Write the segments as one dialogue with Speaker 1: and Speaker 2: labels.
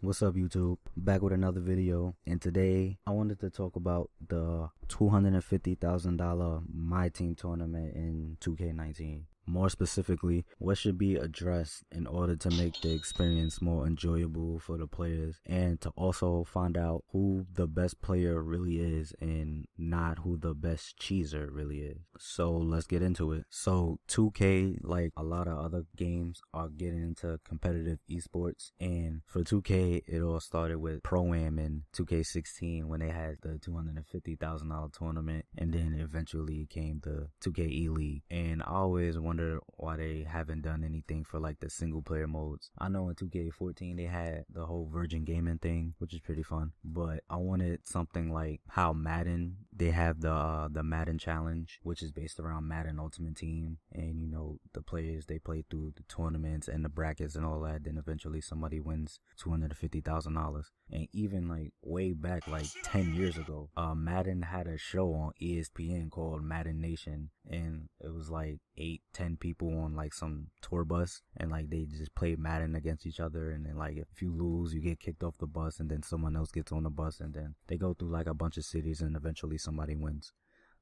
Speaker 1: What's up, YouTube? Back with another video, and today I wanted to talk about the $250,000 MyTeam tournament in 2K19. More specifically, what should be addressed in order to make the experience more enjoyable for the players, and to also find out who the best player really is and not who the best cheeser really is. So let's get into it. So 2K, like a lot of other games, are getting into competitive esports, and for 2K it all started with Pro-Am in 2K16 when they had the $250,000 tournament, and then eventually came the 2K E-League. And I always wondered why they haven't done anything for like the single player modes. I know in 2K14 they had the whole Virgin Gaming thing, which is pretty fun, but I wanted something like how Madden, they have the Madden Challenge, which is based around Madden Ultimate Team, and you know, the players, they play through the tournaments and the brackets and all that, then eventually somebody wins $250,000. And even like way back, like 10 years ago, Madden had a show on ESPN called Madden Nation, and it was like 8-10 people on like some tour bus, and like they just play Madden against each other, and then like if you lose you get kicked off the bus, and then someone else gets on the bus, and then they go through like a bunch of cities, and eventually somebody wins.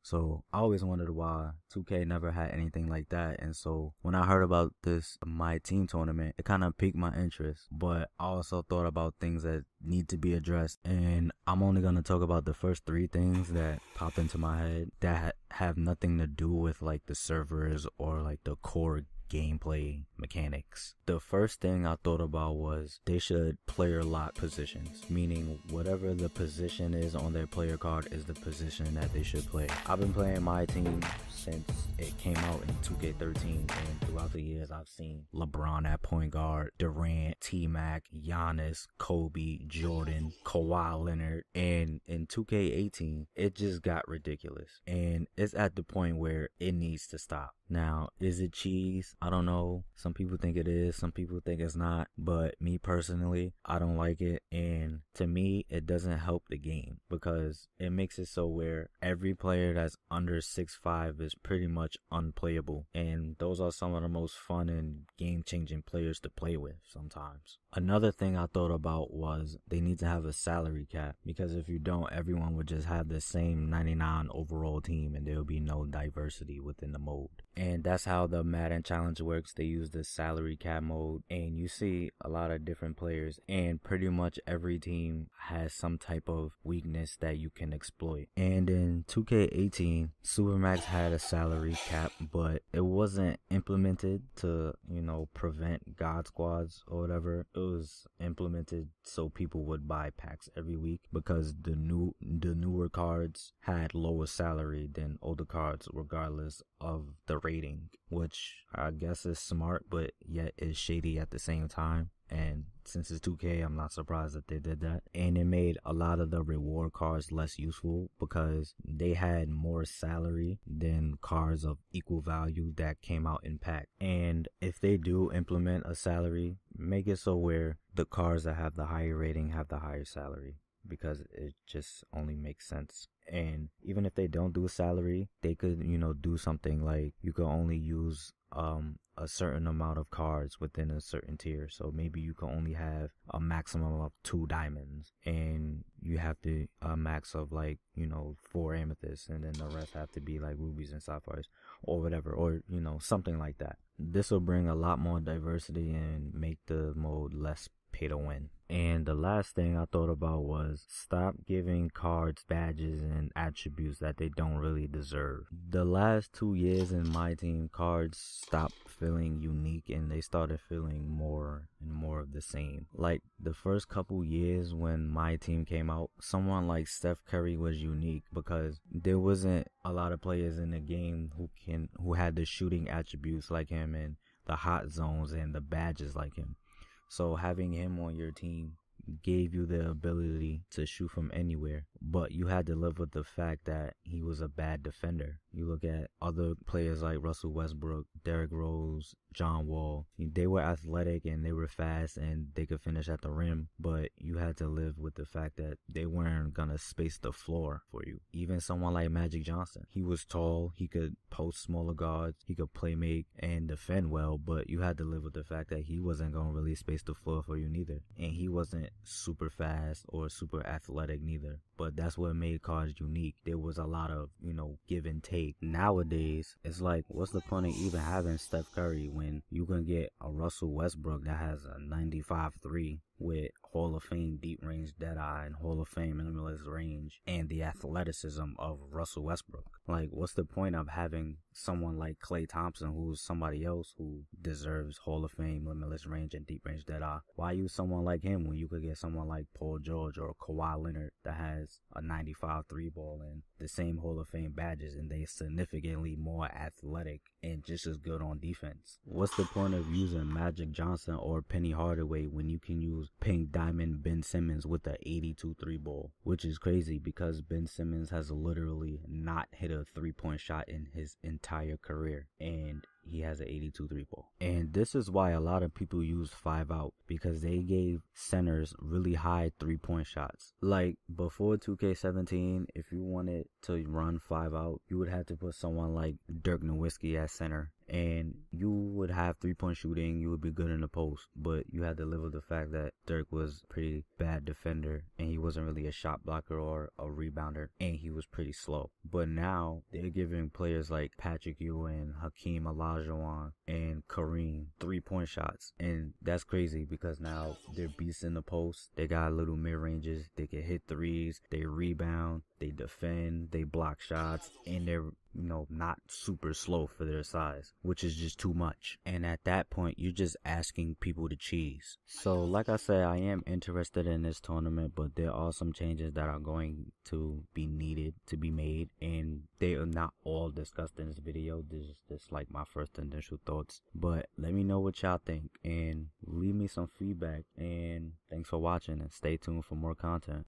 Speaker 1: So I always wondered why 2K never had anything like that, and so when I heard about this MyTeam tournament, it kind of piqued my interest. But I also thought about things that need to be addressed, and I'm only going to talk about the first 3 things that pop into my head that have nothing to do with like the servers or like the core gameplay mechanics. The first thing I thought about was they should player lock positions, meaning whatever the position is on their player card is the position that they should play. I've been playing MyTeam since it came out in 2K13, and throughout the years I've seen LeBron at point guard, Durant, T-Mac, Giannis, Kobe, Jordan, Kawhi Leonard, and in 2K18 it just got ridiculous, and it's at the point where it needs to stop. Now, is it cheese? I don't know. Some people think it is, some people think it's not, but me personally, I don't like it, and to me, it doesn't help the game because it makes it so where every player that's under 6'5" is pretty much unplayable, and those are some of the most fun and game-changing players to play with sometimes. Another thing I thought about was they need to have a salary cap, because if you don't, everyone would just have the same 99 overall team and there will be no diversity within the mode. And that's how the Madden Challenge works. They use the salary cap mode, and you see a lot of different players, and pretty much every team has some type of weakness that you can exploit. And in 2K18, Supermax had a salary cap, but it wasn't implemented to, you know, prevent God Squads or whatever. It was implemented so people would buy packs every week, because the newer cards had lower salary than older cards regardless of the rating, which I guess is smart but yet is shady at the same time. And since it's 2K, I'm not surprised that they did that. And it made a lot of the reward cards less useful because they had more salary than cards of equal value that came out in pack. And if they do implement a salary, make it so where the cards that have the higher rating have the higher salary, because it just only makes sense. And even if they don't do a salary, they could, you know, do something like you could only use a certain amount of cards within a certain tier. So maybe you can only have a maximum of 2 diamonds, and you have to a max of like, you know, 4 amethysts, and then the rest have to be like rubies and sapphires or whatever, or you know, something like that. This will bring a lot more diversity and make the mode less pay to win. And the last thing I thought about was stop giving cards badges and attributes that they don't really deserve. The last 2 years in MyTeam, cards stopped feeling unique and they started feeling more and more of the same. Like the first couple years when MyTeam came out, someone like Steph Curry was unique because there wasn't a lot of players in the game who had the shooting attributes like him, and the hot zones and the badges like him. So having him on your team gave you the ability to shoot from anywhere, but you had to live with the fact that he was a bad defender. You look at other players like Russell Westbrook, Derrick Rose, John Wall. They were athletic and they were fast and they could finish at the rim, but you had to live with the fact that they weren't gonna space the floor for you. Even someone like Magic Johnson, he was tall, he could post smaller guards, he could play make and defend well, but you had to live with the fact that he wasn't gonna really space the floor for you neither. And he wasn't super fast or super athletic neither. But that's what made cards unique. There was a lot of, give and take. Nowadays, it's like, what's the point of even having Steph Curry when you can get a Russell Westbrook that has a 95-3 with Hall of Fame deep range deadeye and Hall of Fame minimalist range and the athleticism of Russell Westbrook? Like, what's the point of having someone like Klay Thompson, who's somebody else who deserves Hall of Fame limitless range and deep range deadeye? Why use someone like him when you could get someone like Paul George or Kawhi Leonard that has a 95 3-ball and the same Hall of Fame badges, and they significantly more athletic and just as good on defense? What's the point of using Magic Johnson or Penny Hardaway when you can use Pink Diamond Ben Simmons with the 82 3-ball? Which is crazy because Ben Simmons has literally not hit a 3-point shot in his entire career, and he has an 82 3-ball. And this is why a lot of people use 5-out, because they gave centers really high 3-point shots. Like before 2K17, if you wanted to run 5-out, you would have to put someone like Dirk Nowitzki at center, and you would have 3-point shooting, you would be good in the post, but you had to live with the fact that Dirk was a pretty bad defender and he wasn't really a shot blocker or a rebounder, and he was pretty slow. But now they're giving players like Patrick Ewing, Hakeem Olajuwon, and Kareem 3-point shots, and that's crazy because now they're beasts in the post. They got little mid-ranges, they can hit threes, they rebound, they defend, they block shots, and they're not super slow for their size, which is just too much. And at that point, you're just asking people to cheese. So like I said, I am interested in this tournament, but there are some changes that are going to be needed to be made, and they are not all discussed in this video. This is just like my first initial thoughts, but let me know what y'all think and leave me some feedback. And thanks for watching, and stay tuned for more content.